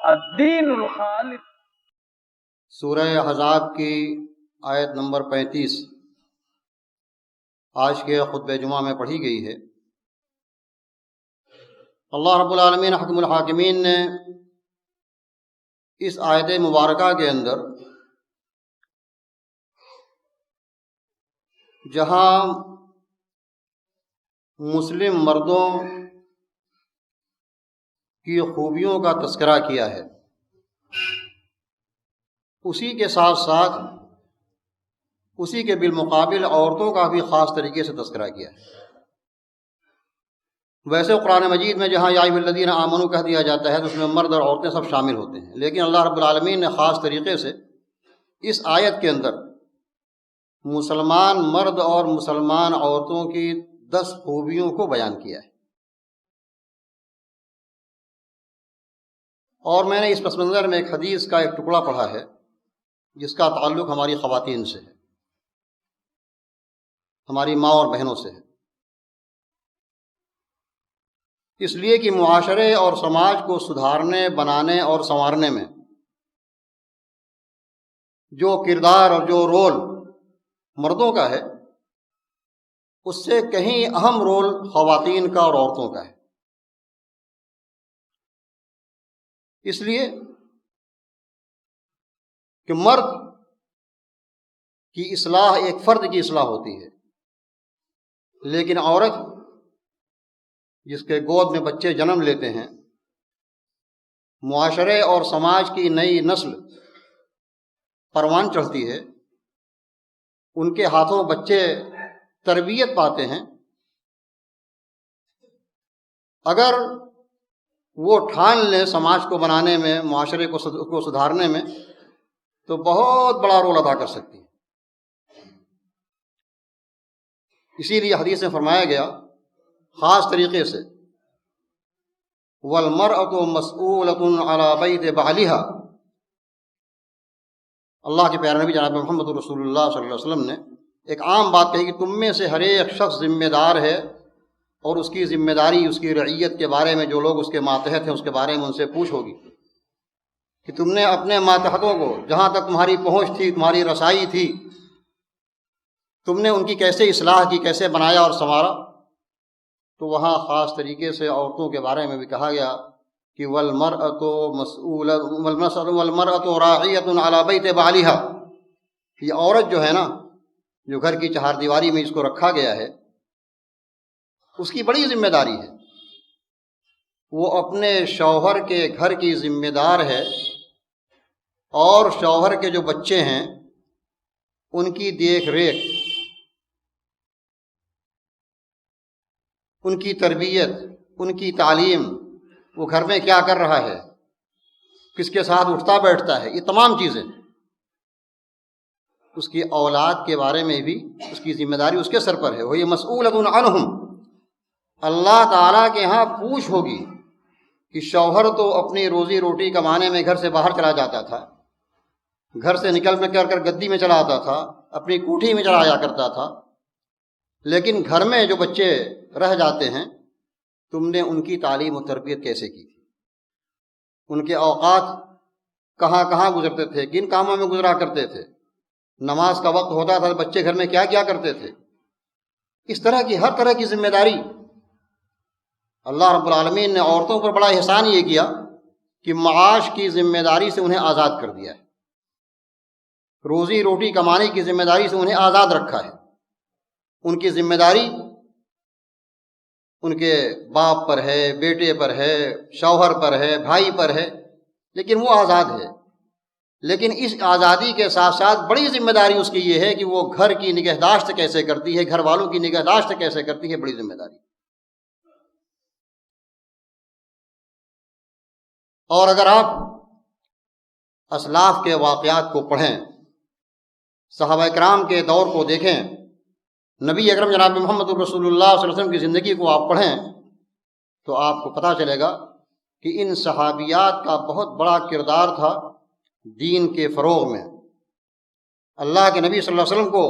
الدین الخالص۔ سورہ احزاب کی آیت نمبر 35 آج کے خطبہ جمعہ میں پڑھی گئی ہے۔ اللہ رب العالمین حکم الحاکمین نے اس آیت مبارکہ کے اندر جہاں مسلم مردوں کی خوبیوں کا تذکرہ کیا ہے، اسی کے ساتھ ساتھ اسی کے بالمقابل عورتوں کا بھی خاص طریقے سے تذکرہ کیا ہے۔ ویسے قرآن مجید میں جہاں یا ایھا الذین آمنوا کہہ دیا جاتا ہے تو اس میں مرد اور عورتیں سب شامل ہوتے ہیں، لیکن اللہ رب العالمین نے خاص طریقے سے اس آیت کے اندر مسلمان مرد اور مسلمان عورتوں کی 10 خوبیوں کو بیان کیا ہے۔ اور میں نے اس پس منظر میں ایک حدیث کا ایک ٹکڑا پڑھا ہے جس کا تعلق ہماری خواتین سے ہے، ہماری ماں اور بہنوں سے ہے، اس لیے کہ معاشرے اور سماج کو سدھارنے، بنانے اور سنوارنے میں جو کردار اور جو رول مردوں کا ہے اس سے کہیں اہم رول خواتین کا اور عورتوں کا ہے۔ اس لیے کہ مرد کی اصلاح ایک فرد کی اصلاح ہوتی ہے، لیکن عورت جس کے گود میں بچے جنم لیتے ہیں، معاشرے اور سماج کی نئی نسل پروان چڑھتی ہے، ان کے ہاتھوں بچے تربیت پاتے ہیں، اگر وہ ٹھان لیں سماج کو بنانے میں، معاشرے کو سدھارنے میں، تو بہت بڑا رول ادا کر سکتی ہے۔ اسی لیے حدیث میں فرمایا گیا خاص طریقے سے وَالْمَرْأَةُ مَسْئُولَةٌ عَلَى بَيْتِ بَعْلِهَا، اللہ کے پیارے نبی جناب محمد رسول اللہ صلی اللہ علیہ وسلم نے ایک عام بات کہی کہ تم میں سے ہر ایک شخص ذمہ دار ہے، اور اس کی ذمہ داری، اس کی رعیت کے بارے میں جو لوگ اس کے ماتحت ہیں اس کے بارے میں ان سے پوچھ ہوگی کہ تم نے اپنے ماتحتوں کو جہاں تک تمہاری پہنچ تھی، تمہاری رسائی تھی، تم نے ان کی کیسے اصلاح کی، کیسے بنایا اور سنوارا۔ تو وہاں خاص طریقے سے عورتوں کے بارے میں بھی کہا گیا کہ وَالْمَرْأَةُ رَاعِيَةٌ عَلَى بَيْتِ بَعْلِهَا، یہ عورت جو ہے نا، جو گھر کی چہار دیواری میں اس کو رکھا گیا ہے، اس کی بڑی ذمہ داری ہے، وہ اپنے شوہر کے گھر کی ذمہ دار ہے، اور شوہر کے جو بچے ہیں ان کی دیکھ ریکھ، ان کی تربیت، ان کی تعلیم، وہ گھر میں کیا کر رہا ہے، کس کے ساتھ اٹھتا بیٹھتا ہے، یہ تمام چیزیں اس کی اولاد کے بارے میں بھی اس کی ذمہ داری اس کے سر پر ہے۔ وہی مسئولۃ عنہم، اللہ تعالیٰ کے ہاں پوچھ ہوگی کہ شوہر تو اپنی روزی روٹی کمانے میں گھر سے باہر چلا جاتا تھا، گھر سے نکل کر گدی میں چلا آتا تھا، اپنی کوٹھی میں چلا آیا کرتا تھا، لیکن گھر میں جو بچے رہ جاتے ہیں تم نے ان کی تعلیم و تربیت کیسے کی تھی، ان کے اوقات کہاں کہاں گزرتے تھے، کن کاموں میں گزرا کرتے تھے، نماز کا وقت ہوتا تھا بچے گھر میں کیا کیا کرتے تھے۔ اس طرح کی ہر طرح کی ذمہ داری اللہ رب العالمین نے عورتوں پر بڑا احسان یہ کیا کہ معاش کی ذمہ داری سے انہیں آزاد کر دیا ہے، روزی روٹی کمانے کی ذمہ داری سے انہیں آزاد رکھا ہے۔ ان کی ذمہ داری ان کے باپ پر ہے، بیٹے پر ہے، شوہر پر ہے، بھائی پر ہے، لیکن وہ آزاد ہے۔ لیکن اس آزادی کے ساتھ ساتھ بڑی ذمہ داری اس کی یہ ہے کہ وہ گھر کی نگہداشت کیسے کرتی ہے، گھر والوں کی نگہداشت کیسے کرتی ہے، بڑی ذمہ داری۔ اور اگر آپ اسلاف کے واقعات کو پڑھیں، صحابہ کرام کے دور کو دیکھیں، نبی اکرم جناب محمد رسول اللہ صلی اللہ علیہ وسلم کی زندگی کو آپ پڑھیں تو آپ کو پتہ چلے گا کہ ان صحابیات کا بہت بڑا کردار تھا دین کے فروغ میں، اللہ کے نبی صلی اللہ علیہ وسلم کو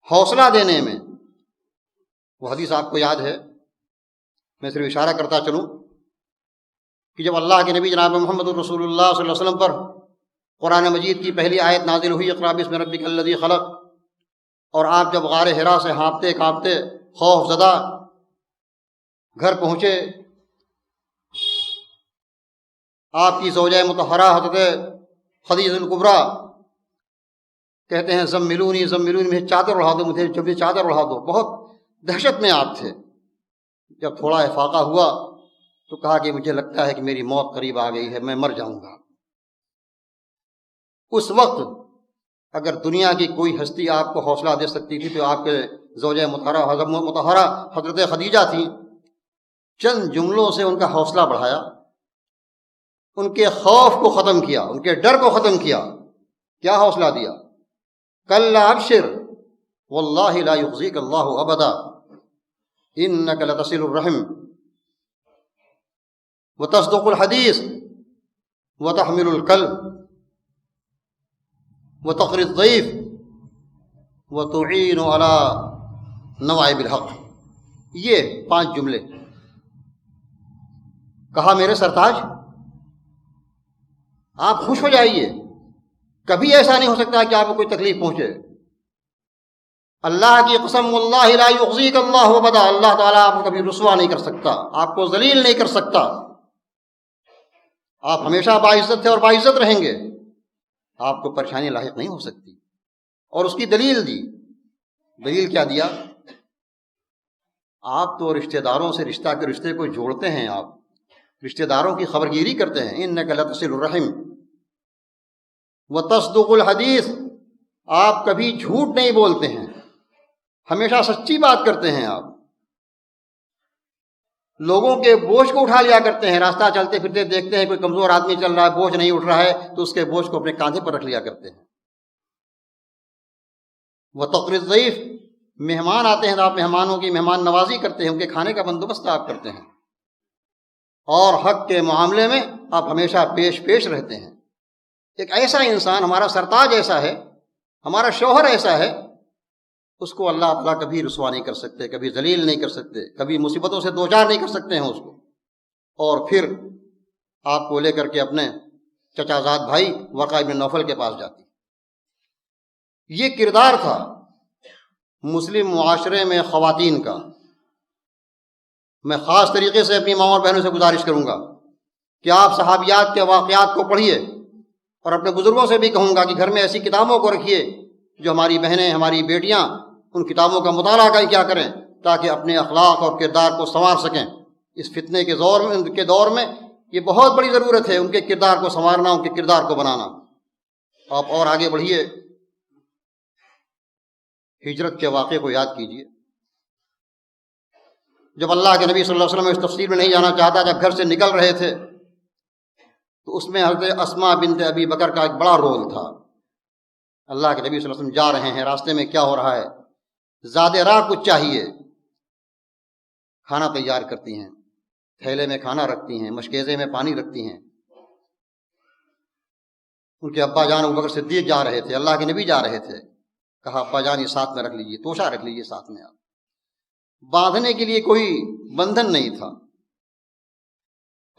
حوصلہ دینے میں۔ وہ حدیث آپ کو یاد ہے، میں صرف اشارہ کرتا چلوں کہ جب اللہ کے نبی جناب محمد رسول اللہ صلی اللہ علیہ وسلم پر قرآن مجید کی پہلی آیت نازل ہوئی، اقرأ باسم ربک الذی خلق، اور آپ جب غار حرا سے ہانپتے کانپتے خوف زدہ گھر پہنچے، آپ کی زوجہ مطہرہ حضرت خدیجہ الکبریٰ کہتے ہیں زملونی زملونی، مجھے چادر اڑا دو، مجھے چادر اڑا دو. بہت دہشت میں آپ تھے. جب تھوڑا افاقہ ہوا تو کہا کہ مجھے لگتا ہے کہ میری موت قریب آ گئی ہے، میں مر جاؤں گا. اس وقت اگر دنیا کی کوئی ہستی آپ کو حوصلہ دے سکتی تھی تو آپ کے زوجہ مطہرہ حضرت خدیجہ تھیں. چند جملوں سے ان کا حوصلہ بڑھایا، ان کے خوف کو ختم کیا، ان کے ڈر کو ختم کیا. کیا حوصلہ دیا؟ کلا ابشر واللہ لا یخزیک اللہ ابدا انک لتصل الرحم وتصدق الحدیث وتحمل الکلب وتقری الضیف وتعین علی نوائب الحق. یہ 5 جملے کہا میرے سرتاج آپ خوش ہو جائیے، کبھی ایسا نہیں ہو سکتا کہ آپ کو کوئی تکلیف پہنچے. اللہ کی قسم واللہ لا یخزیک اللہ ابدا، اللہ تعالیٰ آپ کو کبھی رسوا نہیں کر سکتا، آپ کو ذلیل نہیں کر سکتا. آپ ہمیشہ باعزت تھے اور باعزت رہیں گے، آپ کو پریشانی لاحق نہیں ہو سکتی. اور اس کی دلیل دی. دلیل کیا دیا؟ آپ تو رشتہ داروں سے رشتے کو جوڑتے ہیں، آپ رشتہ داروں کی خبرگیری کرتے ہیں. انک لتصل الرحم وتصدق الحدیث، آپ کبھی جھوٹ نہیں بولتے ہیں، ہمیشہ سچی بات کرتے ہیں. آپ لوگوں کے بوجھ کو اٹھا لیا کرتے ہیں. راستہ چلتے پھرتے دیکھتے ہیں کوئی کمزور آدمی چل رہا ہے، بوجھ نہیں اٹھ رہا ہے تو اس کے بوجھ کو اپنے کاندھے پر رکھ لیا کرتے ہیں. وتقری الضیف، مہمان آتے ہیں تو آپ مہمانوں کی مہمان نوازی کرتے ہیں، ان کے کھانے کا بندوبست آپ کرتے ہیں. اور حق کے معاملے میں آپ ہمیشہ پیش رہتے ہیں. ایک ایسا انسان، ہمارا سرتاج ایسا ہے، ہمارا شوہر ایسا ہے، اس کو اللہ تعالیٰ کبھی رسوا نہیں کر سکتے، کبھی ذلیل نہیں کر سکتے، کبھی مصیبتوں سے دوچار نہیں کر سکتے ہیں اس کو. اور پھر آپ کو لے کر کے اپنے چچا زاد بھائی ورقہ بن نوفل کے پاس جاتی. یہ کردار تھا مسلم معاشرے میں خواتین کا. میں خاص طریقے سے اپنی ماں اور بہنوں سے گزارش کروں گا کہ آپ صحابیات کے واقعات کو پڑھیے، اور اپنے بزرگوں سے بھی کہوں گا کہ گھر میں ایسی کتابوں کو رکھیے جو ہماری بہنیں، ہماری بیٹیاں ان کتابوں کا مطالعہ کیا کریں تاکہ اپنے اخلاق اور کردار کو سنوار سکیں. اس فتنے کے دور میں یہ بہت بڑی ضرورت ہے، ان کے کردار کو سنوارنا، ان کے کردار کو بنانا. آپ اور آگے بڑھیے، ہجرت کے واقعے کو یاد کیجیے. جب اللہ کے نبی صلی اللہ علیہ وسلم اس تفصیل میں نہیں جانا چاہتا، جب گھر سے نکل رہے تھے تو اس میں حضرت اسماء بنت ابی بکر کا ایک بڑا رول تھا. اللہ کے نبی صلی اللہ علیہ وسلم جا رہے ہیں، راستے میں کیا ہو رہا ہے، زاد راہ کچھ چاہیے، کھانا تیار کرتی ہیں، تھیلے میں کھانا رکھتی ہیں، مشکیزے میں پانی رکھتی ہیں. ان کے ابا جان ابو بکر صدیق جا رہے تھے، اللہ کے نبی جا رہے تھے. کہا ابا جان یہ ساتھ میں رکھ لیجیے، توشہ رکھ لیجیے ساتھ میں. آپ باندھنے کے لیے کوئی بندھن نہیں تھا.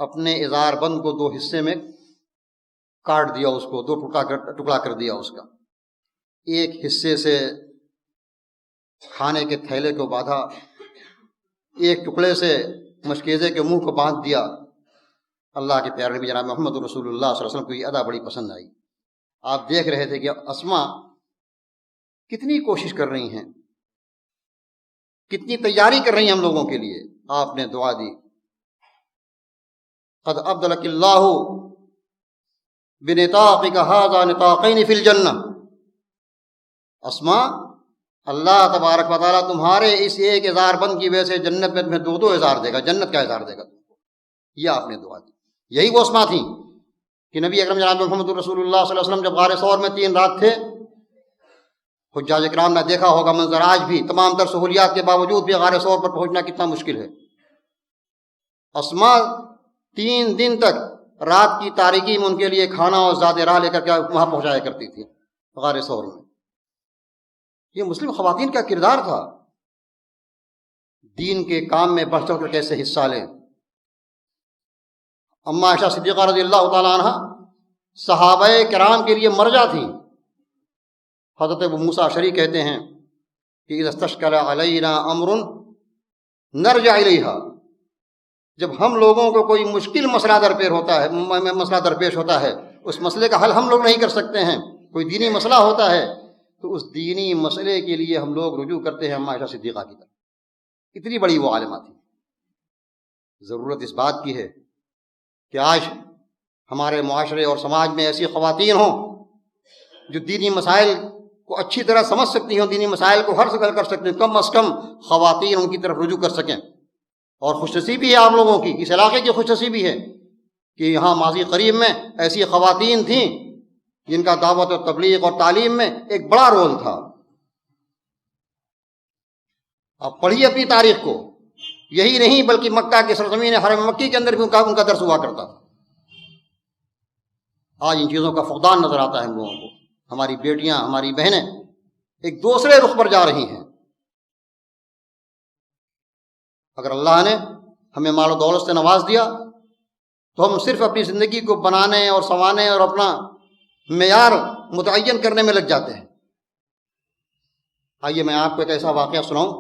اپنے ازار بند کو 2 حصے میں کاٹ دیا، اس کو 2 ٹکڑا کر دیا. اس کا ایک حصے سے کھانے کے تھیلے کو باندھا، ایک ٹکڑے سے مشکیزے کے منہ کو باندھ دیا. اللہ کے پیارے نبی جناب محمد رسول اللہ صلی اللہ علیہ وسلم کو یہ ادا بڑی پسند آئی. آپ دیکھ رہے تھے کہ اسماء کتنی کوشش کر رہی ہیں، کتنی تیاری کر رہی ہیں ہم لوگوں کے لیے. آپ نے دعا دی، قد ابدلک اللہ بنطاقک ھذا نطاقین فی الجنہ. اسماء، اللہ تبارک و تعالیٰ تمہارے اس ایک ازار بند کی وجہ سے جنت میں 2 ازار دے گا، جنت کا ازار دے گا تم کو. یہ آپ نے دعا دی. یہی وہ اسماء تھیں کہ نبی اکرم جناب محمد رسول اللہ صلی اللہ علیہ وسلم جب غار ثور میں 3 رات تھے، حجاج اکرام نے دیکھا ہوگا منظر، آج بھی تمام تر سہولیات کے باوجود بھی غار ثور پر پہنچنا کتنا مشکل ہے. اسماء 3 دن تک رات کی تاریکی میں ان کے لیے کھانا اور زاد راہ لے کر کے وہاں پہنچایا کرتی تھی غار ثور میں. یہ مسلم خواتین کا کردار تھا. دین کے کام میں بڑھ چڑھ کر کیسے حصہ لیں. اما عائشہ صدیقہ رضی اللہ تعالیٰ عنہ صحابہ کرام کے لیے مرجع تھیں. حضرت ابو موسیٰ اشعری کہتے ہیں کہ اذا استشکل علینا امر نرجع الیہا، جب ہم لوگوں کو کوئی مشکل مسئلہ درپیش ہوتا ہے اس مسئلے کا حل ہم لوگ نہیں کر سکتے ہیں، کوئی دینی مسئلہ ہوتا ہے تو اس دینی مسئلے کے لیے ہم لوگ رجوع کرتے ہیں عائشہ صدیقہ کی طرف. اتنی بڑی وہ عالمہ تھی. ضرورت اس بات کی ہے کہ آج ہمارے معاشرے اور سماج میں ایسی خواتین ہوں جو دینی مسائل کو اچھی طرح سمجھ سکتی ہیں، دینی مسائل کو حل کر سکتے ہیں. کم از کم خواتین ان کی طرف رجوع کر سکیں. اور خوش نصیبی ہے آپ لوگوں کی، اس علاقے کی خوش نصیبی ہے کہ یہاں ماضی قریب میں ایسی خواتین تھیں جن کا دعوت و تبلیغ اور تعلیم میں ایک بڑا رول تھا. آپ پڑھیے اپنی تاریخ کو، یہی نہیں بلکہ مکہ کی سرزمین حرم مکی کے اندر بھی ان کا درس ہوا کرتا تھا. آج ان چیزوں کا فقدان نظر آتا ہے ہم لوگوں کو. ہماری بیٹیاں، ہماری بہنیں ایک دوسرے رخ پر جا رہی ہیں. اگر اللہ نے ہمیں مال و دولت سے نواز دیا تو ہم صرف اپنی زندگی کو بنانے اور سنوارنے اور اپنا معیار متعین کرنے میں لگ جاتے ہیں. آئیے میں آپ کو ایک ایسا واقعہ سناؤں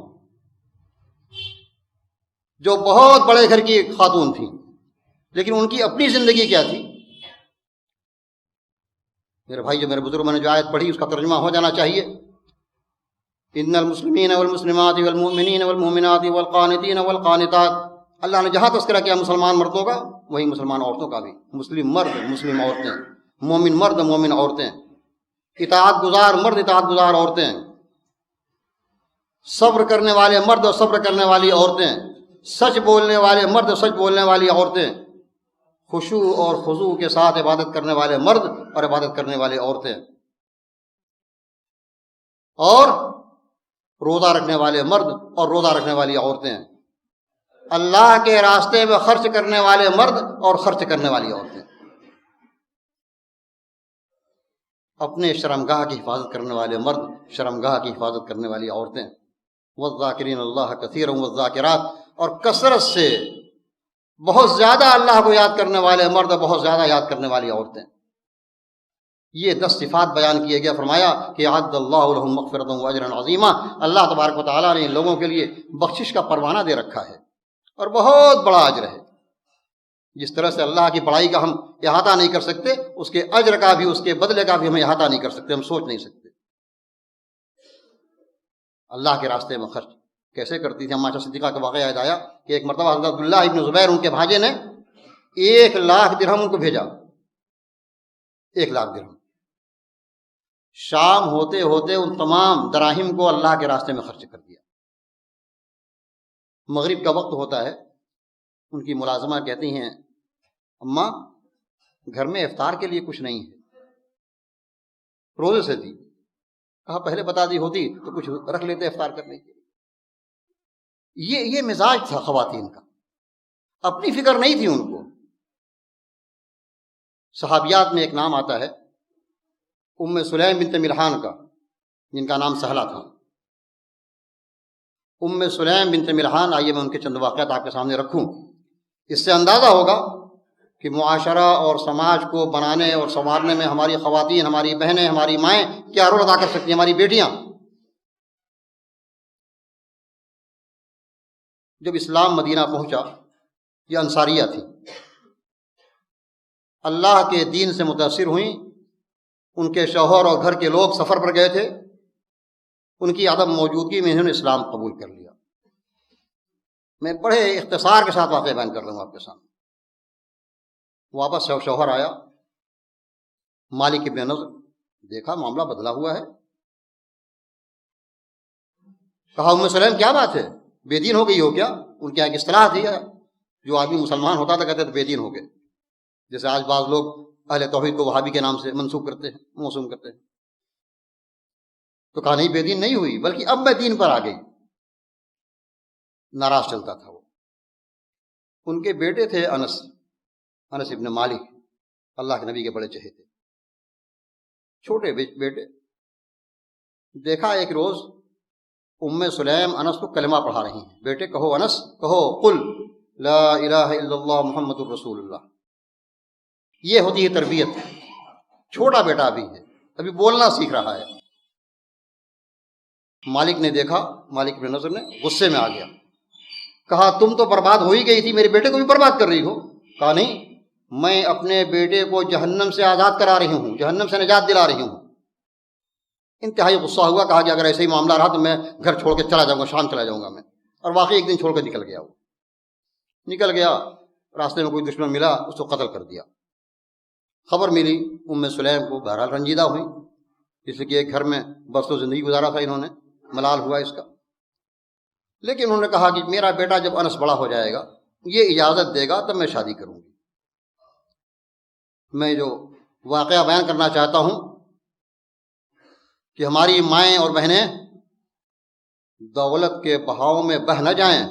جو بہت بڑے گھر کی خاتون تھیں، لیکن ان کی اپنی زندگی کیا تھی. میرے بھائی، جو میرے بزرگوں نے جو آیت پڑھی اس کا ترجمہ ہو جانا چاہیے. ان المسلمین والمسلمات والمؤمنین والمؤمنات والقانتین والقانتات. اللہ نے جہاں تذکرہ کیا مسلمان مردوں کا، وہی مسلمان عورتوں کا بھی. مسلم مرد، مسلم عورتیں، مومن مرد، مومن عورتیں، اطاعت گزار مرد، اطاعت گزار عورتیں، صبر کرنے والے مرد اور صبر کرنے والی عورتیں، سچ بولنے والے مرد اور سچ بولنے والی عورتیں، خشوع اور خضوع کے ساتھ عبادت کرنے والے مرد اور عبادت کرنے والی عورتیں، اور روزہ رکھنے والے مرد اور روزہ رکھنے والی عورتیں، اللہ کے راستے میں خرچ کرنے والے مرد اور خرچ کرنے والی عورتیں، اپنے شرمگاہ کی حفاظت کرنے والے مرد، شرمگاہ کی حفاظت کرنے والی عورتیں، والذاکرین اللہ کثیرا والذاکرات، اور کثرت سے بہت زیادہ اللہ کو یاد کرنے والے مرد اور بہت زیادہ یاد کرنے والی عورتیں. یہ 10 صفات بیان کیے گیا. فرمایا کہ اعد اللہ لہم مغفرۃ واجرا عظیما. اللہ تبارک و تعالیٰ نے ان لوگوں کے لیے بخشش کا پروانہ دے رکھا ہے اور بہت بڑا اجر ہے. جس طرح سے اللہ کی بڑائی کا ہم احاطہ نہیں کر سکتے، اس کے اجر کا بھی، اس کے بدلے کا بھی ہم احاطہ نہیں کر سکتے، ہم سوچ نہیں سکتے. اللہ کے راستے میں خرچ کیسے کرتی تھی. عائشہ صدیقہ کا واقعہ یاد آیا کہ ایک مرتبہ حضرت عبداللہ ابن زبیر ان کے بھانجے نے 1,00,000 درہم ان کو بھیجا. 1,00,000 درہم. شام ہوتے ہوتے ان تمام دراہم کو اللہ کے راستے میں خرچ کر دیا. مغرب کا وقت ہوتا ہے. ان کی ملازمہ کہتی ہیں اماں گھر میں افطار کے لیے کچھ نہیں ہے. روزے سے تھی. کہا پہلے بتا دی ہوتی تو کچھ رکھ لیتے افطار کرنے کے لیے. یہ مزاج تھا خواتین کا. اپنی فکر نہیں تھی ان کو. صحابیات میں ایک نام آتا ہے ام سلیم بنت ملحان کا، جن کا نام سہلہ تھا. ام سلیم بنت ملحان، آئیے میں ان کے چند واقعات آپ کے سامنے رکھوں. اس سے اندازہ ہوگا کہ معاشرہ اور سماج کو بنانے اور سنوارنے میں ہماری خواتین، ہماری بہنیں، ہماری مائیں کیا رول ادا کر سکتی ہیں، ہماری بیٹیاں. جب اسلام مدینہ پہنچا، یہ انصاریہ تھی، اللہ کے دین سے متاثر ہوئیں. ان کے شوہر اور گھر کے لوگ سفر پر گئے تھے. ان کی عدم موجودگی میں انہوں نے اسلام قبول کر لیا. میں بڑے اختصار کے ساتھ واقعہ بیان کر رہا ہوں آپ کے سامنے. واپس شوہر آیا، مالک ابن نضر، دیکھا معاملہ بدلا ہوا ہے. کہا ام سلیم کیا بات ہے، بے دین ہو گئی ہو کیا؟ ان کی ایک اصطلاح تھی، جو آدمی مسلمان ہوتا تھا کہتے تھے بے دین ہو گئے. جیسے آج بعض لوگ اہل توحید کو وہابی کے نام سے منسوب کرتے ہیں، موسوم کرتے ہیں. تو کہا نہیں، بے دین نہیں ہوئی، بلکہ اب میں دین پر آ گئی. ناراض چلتا تھا وہ. ان کے بیٹے تھے انس ابن مالک، اللہ کے نبی کے بڑے چہیتے، چھوٹے بیٹے. دیکھا ایک روز ام سلیم انس کو کلمہ پڑھا رہی ہیں. بیٹے کہو انس، کہو قل لا الہ الا اللہ محمد الرسول اللہ. یہ ہوتی ہے تربیت. چھوٹا بیٹا ابھی ہے, ابھی بولنا سیکھ رہا ہے. مالک نے دیکھا, مالک بن نضر نے غصے میں آ گیا, کہا تم تو برباد ہو ہی گئی تھی, میرے بیٹے کو بھی برباد کر رہی ہو. کہا نہیں, میں اپنے بیٹے کو جہنم سے آزاد کرا رہی ہوں, جہنم سے نجات دلا رہی ہوں. انتہائی غصہ ہوا, کہا کہ اگر ایسے ہی معاملہ رہا تو میں گھر چھوڑ کے چلا جاؤں گا, شام چلا جاؤں گا میں. اور واقعی ایک دن چھوڑ کے نکل گیا. وہ نکل گیا, راستے میں کوئی دشمن ملا, اس کو قتل کر دیا. خبر ملی ام سلیم کو, بہرحال رنجیدہ ہوئی, اس لیے کہ ایک گھر میں برسوں زندگی گزارا تھا انہوں نے, ملال ہوا اس کا. لیکن انہوں نے کہا کہ میرا بیٹا جب انس بڑا ہو جائے گا, یہ اجازت دے گا, تب میں شادی کروں گی. میں جو واقعہ بیان کرنا چاہتا ہوں کہ ہماری مائیں اور بہنیں دولت کے بہاؤ میں بہہ نہ جائیں.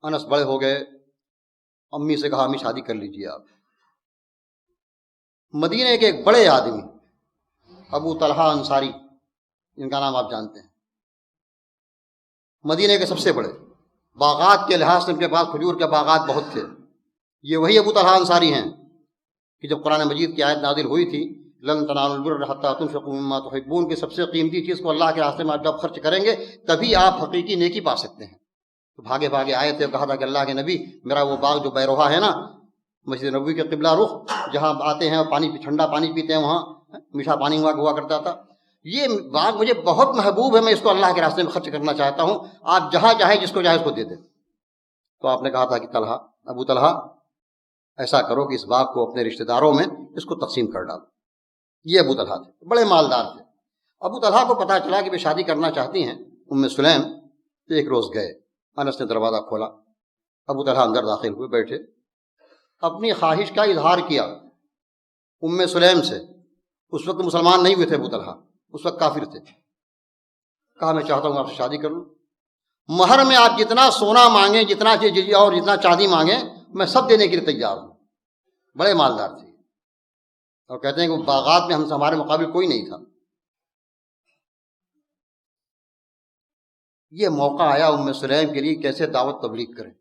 انس بڑے ہو گئے, امی سے کہا امی شادی کر لیجیے آپ. مدینے کے ایک بڑے آدمی ابو طلحہ انصاری, ان کا نام آپ جانتے ہیں, مدینے کے سب سے بڑے, باغات کے لحاظ سے ان کے پاس کھجور کے باغات بہت تھے. یہ وہی ابو طلحہ انصاری ہیں کہ جب قرآن مجید کی آیت نازل ہوئی تھی لن تنالوا البر حتى تنفقوا مما تحبون, کی سب سے قیمتی چیز کو اللہ کے راستے میں جب خرچ کریں گے تبھی آپ حقیقی نیکی پا سکتے ہیں. تو بھاگے بھاگے آئے تھے, کہا تھا کہ اللہ کے نبی میرا وہ باغ جو بیروہا ہے نا, مسجد نبوی کے قبلہ رخ, جہاں آتے ہیں پانی ٹھنڈا پانی پیتے ہیں, وہاں میٹھا پانی ہوا کرتا تھا, یہ باغ مجھے بہت محبوب ہے, میں اس کو اللہ کے راستے میں خرچ کرنا چاہتا ہوں, آپ جہاں چاہے جس کو چاہے اس کو دے دیں. تو آپ نے کہا تھا کہ طلحہ, ابو طلحہ ایسا کرو کہ اس باغ کو اپنے رشتہ داروں میں اس کو تقسیم کر ڈالو. یہ ابو طلحہ تھے, بڑے مالدار تھے. ابو طلحہ کو پتہ چلا کہ وہ شادی کرنا چاہتی ہیں ام سلیم. تو ایک روز گئے, انس نے دروازہ کھولا, ابو طلحہ اندر داخل ہوئے, بیٹھے, اپنی خواہش کا اظہار کیا ام سلیم سے. اس وقت مسلمان نہیں ہوئے تھے ابو طلحہ, اس وقت کافر تھے. کہا میں چاہتا ہوں آپ سے شادی کر لوں, مہر میں آپ جتنا سونا مانگیں, جتنا چیز اور جتنا چاندی مانگیں, میں سب دینے کے لیے تیار ہوں. بڑے مالدار تھے, اور کہتے ہیں کہ باغات میں ہمارے مقابل کوئی نہیں تھا. یہ موقع آیا ام سلیم کے لیے کیسے دعوت تبلیغ کریں.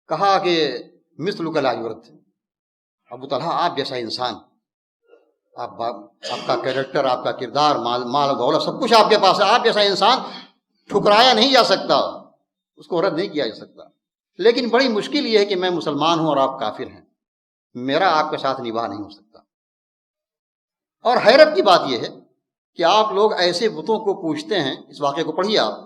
کہا کہ مثلک لا یرد, ابو طلحہ آپ جیسا انسان, آپ کا کیریکٹر, آپ کا کردار, مال و دولت سب کچھ آپ کے پاس ہے, آپ جیسا انسان ٹھکرایا نہیں جا سکتا, اس کو رد نہیں کیا جا سکتا. لیکن بڑی مشکل یہ ہے کہ میں مسلمان ہوں اور آپ کافر ہیں, میرا آپ کے ساتھ نباہ نہیں ہو سکتا. اور حیرت کی بات یہ ہے کہ آپ لوگ ایسے بتوں کو پوجتے ہیں, اس واقعے کو پڑھیے آپ,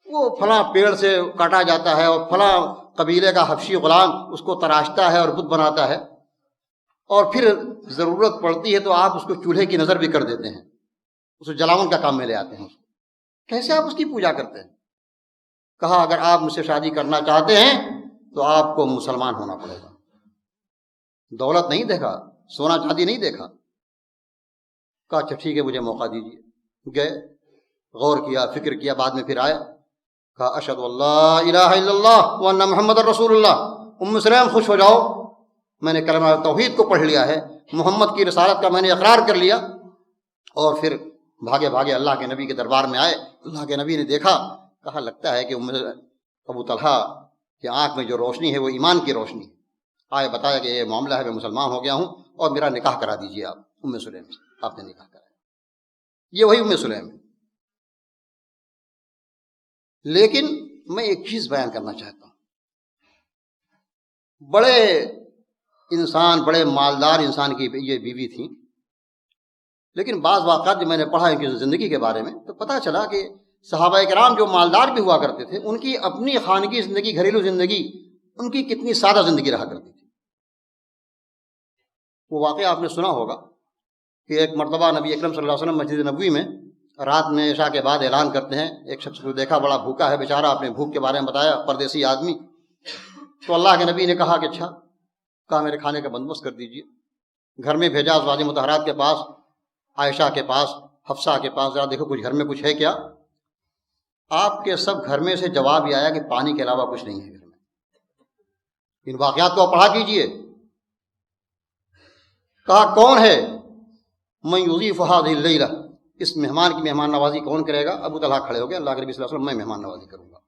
وہ فلاں پیڑ سے کاٹا جاتا ہے اور فلاں قبیلے کا حبشی غلام اس کو تراشتا ہے اور بت بناتا ہے, اور پھر ضرورت پڑتی ہے تو آپ اس کو چولہے کی نظر بھی کر دیتے ہیں, اس کو جلاون کا کام میں لے آتے ہیں. کیسے آپ اس کی پوجا کرتے ہیں؟ کہا اگر آپ مجھ سے شادی کرنا چاہتے ہیں تو آپ کو مسلمان ہونا پڑے گا. دولت نہیں دیکھا, سونا چاندی نہیں دیکھا. کہا اچھا ٹھیک ہے, مجھے موقع دیجیے. گئے, غور کیا, فکر کیا, بعد میں پھر آیا, کہا اشہد اللہ الہ الا اللہ وان محمد رسول اللہ. ام سلیم خوش ہو جاؤ, میں نے کلمہ توحید کو پڑھ لیا ہے, محمد کی رسالت کا میں نے اقرار کر لیا. اور پھر بھاگے بھاگے اللہ کے نبی کے دربار میں آئے. اللہ کے نبی نے دیکھا, کہا لگتا ہے کہ ابو طلحہ کی آنکھ میں جو روشنی ہے وہ ایمان کی روشنی ہے. آئے بتایا کہ یہ معاملہ ہے, میں مسلمان ہو گیا ہوں اور میرا نکاح کرا دیجیے آپ ام سلیم سے. آپ نے نکاح کرایا. یہ وہی ام سلیم ہے. لیکن میں ایک چیز بیان کرنا چاہتا ہوں, بڑے انسان, بڑے مالدار انسان کی یہ بیوی تھی, لیکن بعض واقعات جو میں نے پڑھا ان کی زندگی کے بارے میں تو پتہ چلا کہ صحابہ کرام جو مالدار بھی ہوا کرتے تھے, ان کی اپنی خانگی زندگی, گھریلو زندگی, ان کی کتنی سادہ زندگی رہا کرتی تھی. وہ واقعہ آپ نے سنا ہوگا کہ ایک مرتبہ نبی اکرم صلی اللہ علیہ وسلم مسجد نبوی میں رات میں عشاء کے بعد اعلان کرتے ہیں. ایک شخص کو دیکھا بڑا بھوکا ہے بیچارہ, اپنے بھوک کے بارے میں بتایا, پردیسی آدمی. تو اللہ کے نبی نے کہا کہ اچھا, کہا میرے کھانے کا بندوبست کر دیجیے. گھر میں بھیجا, ازواج مطہرات کے پاس, عائشہ کے پاس, حفصہ کے پاس, ذرا دیکھو کچھ گھر میں کچھ ہے کیا. آپ کے سب گھر میں سے جواب یہ آیا کہ پانی کے علاوہ کچھ نہیں ہے گھر میں. ان واقعات کو آپ پڑھا کیجیے. کہا کون ہے من یضیف هذه اللیلہ, اس مہمان کی مہمان نوازی کون کرے گا؟ ابو طلحہ کھڑے ہو گئے, اللہ کے نبی صلی اللہ علیہ وسلم میں مہمان نوازی کروں گا.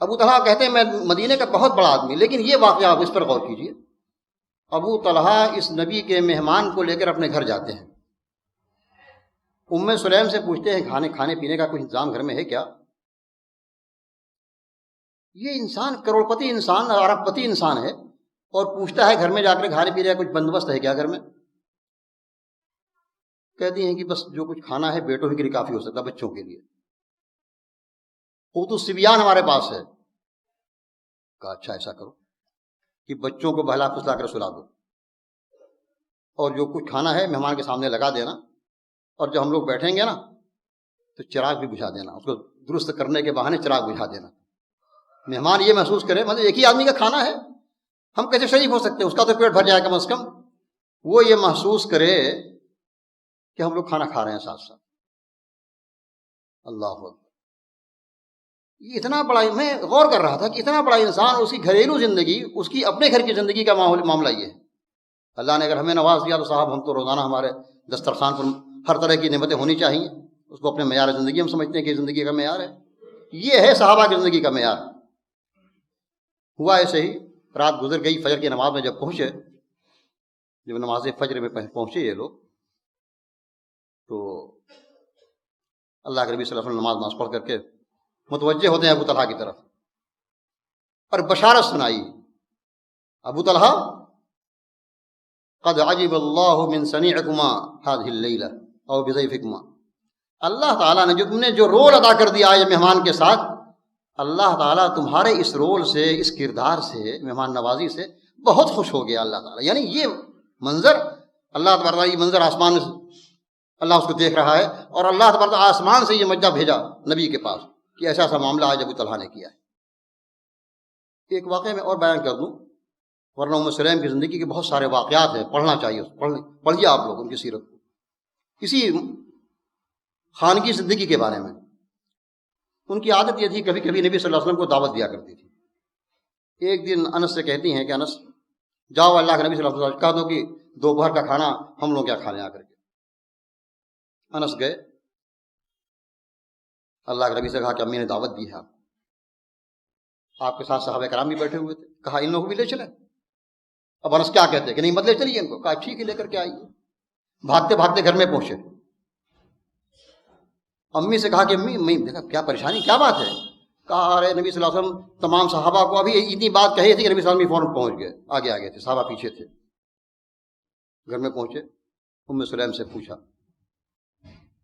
ابو طلحہ کہتے ہیں میں مدینے کا بہت بڑا آدمی، لیکن یہ واقعہ آپ اس پر غور کیجیے. ابو طلحہ اس نبی کے مہمان کو لے کر اپنے گھر جاتے ہیں. ام سلیم سے پوچھتے ہیں کھانے پینے کا کوئی انتظام گھر میں ہے کیا؟ یہ انسان کروڑ پتی انسان، ارب پتی انسان ہے، اور پوچھتا ہے گھر میں جا کر کھانے پینے کا کچھ بندوبست ہے کیا گھر میں؟ کہتی ہیں کہ بس جو کچھ کھانا ہے بیٹوں ہی کے لیے کافی ہو سکتا ہے، بچوں کے لیے. قوت الصبیان ہمارے پاس ہے. کہا اچھا ایسا کرو کہ بچوں کو بہلا پھسلا کر سلا دو، اور جو کچھ کھانا ہے مہمان کے سامنے لگا دینا، اور جب ہم لوگ بیٹھیں گے نا تو چراغ بھی بجھا دینا، اس کو درست کرنے کے بہانے چراغ بجھا دینا. مہمان یہ محسوس کرے مطلب ایک ہی آدمی کا کھانا ہے، ہم کیسے شریک ہو سکتے ہیں، اس کا تو پیٹ بھر جائے کم از کم. وہ یہ محسوس کرے کہ ہم لوگ کھانا کھا رہے ہیں ساتھ ساتھ. اللہ اکبر. یہ اتنا بڑا، میں غور کر رہا تھا کہ اتنا بڑا انسان، اس کی گھریلو زندگی، اس کی اپنے گھر کی زندگی کا معاملہ یہ ہے. اللہ نے اگر ہمیں نواز دیا تو صاحب ہم تو روزانہ ہمارے دسترخوان پر ہر طرح کی نعمتیں ہونی چاہیے. اس کو اپنے معیار زندگی ہم سمجھتے ہیں کہ زندگی کا معیار ہے. یہ ہے صحابہ کی زندگی کا معیار. ہوا ایسے ہی، رات گزر گئی، فجر کی نماز میں جب پہنچے، جب نماز فجر میں پہنچے یہ لوگ، تو اللہ کے نبی صلی اللہ علیہ وسلم نماز پڑھ کر کے متوجہ ہوتے ہیں ابو طلحہ کی طرف، اور بشارت سنائی. ابو طلحہ قد عجب اللہ من صنیعکما هذه الليلہ او بضیفکما. اللہ تعالیٰ نے جو تم نے جو رول ادا کر دیا آج مہمان کے ساتھ، اللہ تعالیٰ تمہارے اس رول سے، اس کردار سے، مہمان نوازی سے بہت خوش ہو گیا اللہ تعالیٰ. یعنی یہ منظر، اللہ تبارک یہ منظر آسمان سے اللہ اس کو دیکھ رہا ہے، اور اللہ تبارک آسمان سے یہ مجدہ بھیجا نبی کے پاس کہ ایسا ایسا معاملہ آج ابو طلحہ نے کیا ہے. ایک واقعہ میں اور بیان کر دوں، ورنہ ام سلیم کی زندگی کے بہت سارے واقعات ہیں، پڑھنا چاہیے، پڑھیے آپ لوگ ان کی سیرت کو. اسی خانگی زندگی کے بارے میں ان کی عادت یہ تھی، کبھی کبھی نبی صلی اللہ علیہ وسلم کو دعوت دیا کرتی تھی. ایک دن انس سے کہتی ہیں کہ انس جاؤ اللہ کے نبی صلی اللہ علیہ وسلم کہہ دو کہ دوپہر کا کھانا ہم لوگ کیا کھانے آ کر کے. انس گئے، اللہ کے نبی سے کہا کہ امی نے دعوت دی ہے، آپ کے ساتھ صحابہ کرام بھی بیٹھے ہوئے تھے، کہا ان لوگوں کو بھی لے چلیں. اب انس کیا کہتے کہ نہیں مت لے چلیے ان کو. کہا ٹھیک ہے لے کر کے آئیے. بھاگتے بھاگتے گھر میں پہنچے. امی سے کہا کہ امی دیکھا کیا پریشانی، کیا بات ہے؟ کہا ارے نبی صلی اللہ علیہ وسلم تمام صحابہ کو ابھی اتنی بات کہی تھی کہ نبی صلی اللہ علیہ وسلم فوراً پہنچ گئے، آگے تھے، صحابہ پیچھے تھے. گھر میں پہنچے، ام سلیم سے پوچھا.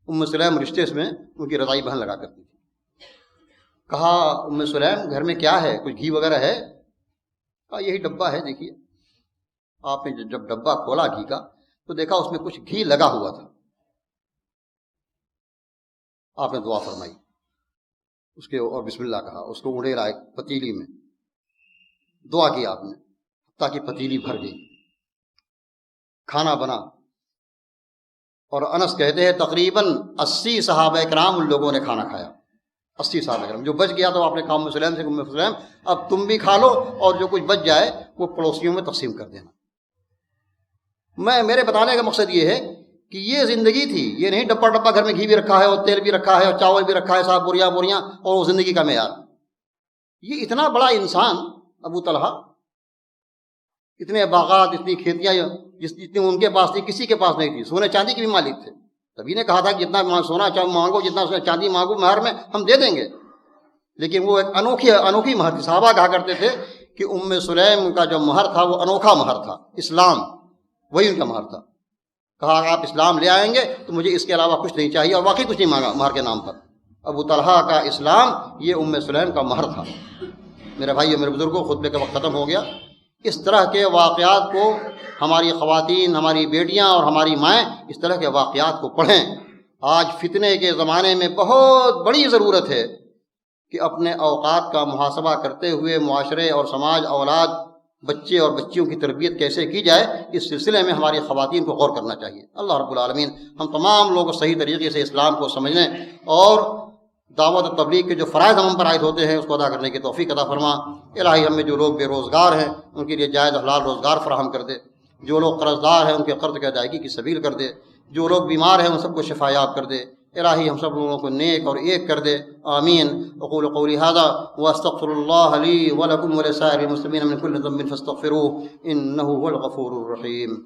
ام سلیم رشتے میں ان کی رضائی بہن لگا کرتی تھی. کہا ام سلیم گھر میں کیا ہے، کچھ گھی وغیرہ ہے؟ کہا یہی ڈبہ ہے دیکھیے. آپ نے جب ڈبہ کھولا گھی کا تو دیکھا اس میں کچھ گھی لگا ہوا تھا. آپ نے دعا فرمائی اس کے اور بسم اللہ کہا، اس کو اڑے رہا پتیلی میں، دعا کی آپ نے تاکہ پتیلی بھر گئی. کھانا بنا، اور انس کہتے ہیں تقریباً 80 صحابہ کرام ان لوگوں نے کھانا کھایا. 80 صحابہ کرام. جو بچ گیا تو آپ نے کہا ام سلیم سے ام سلیم اب تم بھی کھا لو، اور جو کچھ بچ جائے وہ پڑوسیوں میں تقسیم کر دینا. میرے بتانے کا مقصد یہ ہے کہ یہ زندگی تھی، یہ نہیں ڈبہ ڈبہ گھر میں گھی بھی رکھا ہے اور تیل بھی رکھا ہے اور چاول بھی رکھا ہے، صاحب بوریاں بوریاں، اور وہ زندگی کا معیار. یہ اتنا بڑا انسان ابو طلحہ، اتنے باغات، اتنی کھیتیاں جتنی ان کے پاس تھی کسی کے پاس نہیں تھی. سونے چاندی کے بھی مالک تھے. تبھی نے کہا تھا کہ جتنا سونا مانگو، جتنا چاندی مانگو مہر میں ہم دے دیں گے. لیکن وہ ایک انوکھی مہر تھی. صحابہ کہا کرتے تھے کہ ام سلیم کا جو مہر تھا وہ انوکھا مہر تھا، اسلام وہی ان کا مہر تھا. کہا اگر آپ اسلام لے آئیں گے تو مجھے اس کے علاوہ کچھ نہیں چاہیے، اور واقعی کچھ نہیں مانگا مہر کے نام پر. ابو طلحہ کا اسلام یہ ام سلیم کا مہر تھا. میرے بھائی اور میرے بزرگوں، خطبے کا وقت ختم ہو گیا. اس طرح کے واقعات کو ہماری خواتین، ہماری بیٹیاں اور ہماری مائیں اس طرح کے واقعات کو پڑھیں. آج فتنے کے زمانے میں بہت بڑی ضرورت ہے کہ اپنے اوقات کا محاسبہ کرتے ہوئے معاشرے اور سماج، اولاد، بچے اور بچیوں کی تربیت کیسے کی جائے، اس سلسلے میں ہماری خواتین کو غور کرنا چاہیے. اللہ رب العالمین ہم تمام لوگ صحیح طریقے سے اسلام کو سمجھنے اور دعوت و تبلیغ کے جو فرائض ہم پر عائد ہوتے ہیں اس کو ادا کرنے کی توفیق عطا فرما. الہی ہم میں جو لوگ بے روزگار ہیں ان کے لیے جائز حلال روزگار فراہم کر دے. جو لوگ قرض دار ہیں ان کے قرض کی ادائیگی کی سبیل کر دے. جو لوگ بیمار ہیں ان سب کو شفا یاب کر دے. الہی ہم سب لوگوں کو نیک اور ایک کر دے، آمین۔ اقول قولی ھذا واستغفر اللہ لی ولکم ولسائر المسلمین من کل ذنب فاستغفروہ انہ هو الغفور الرحیم۔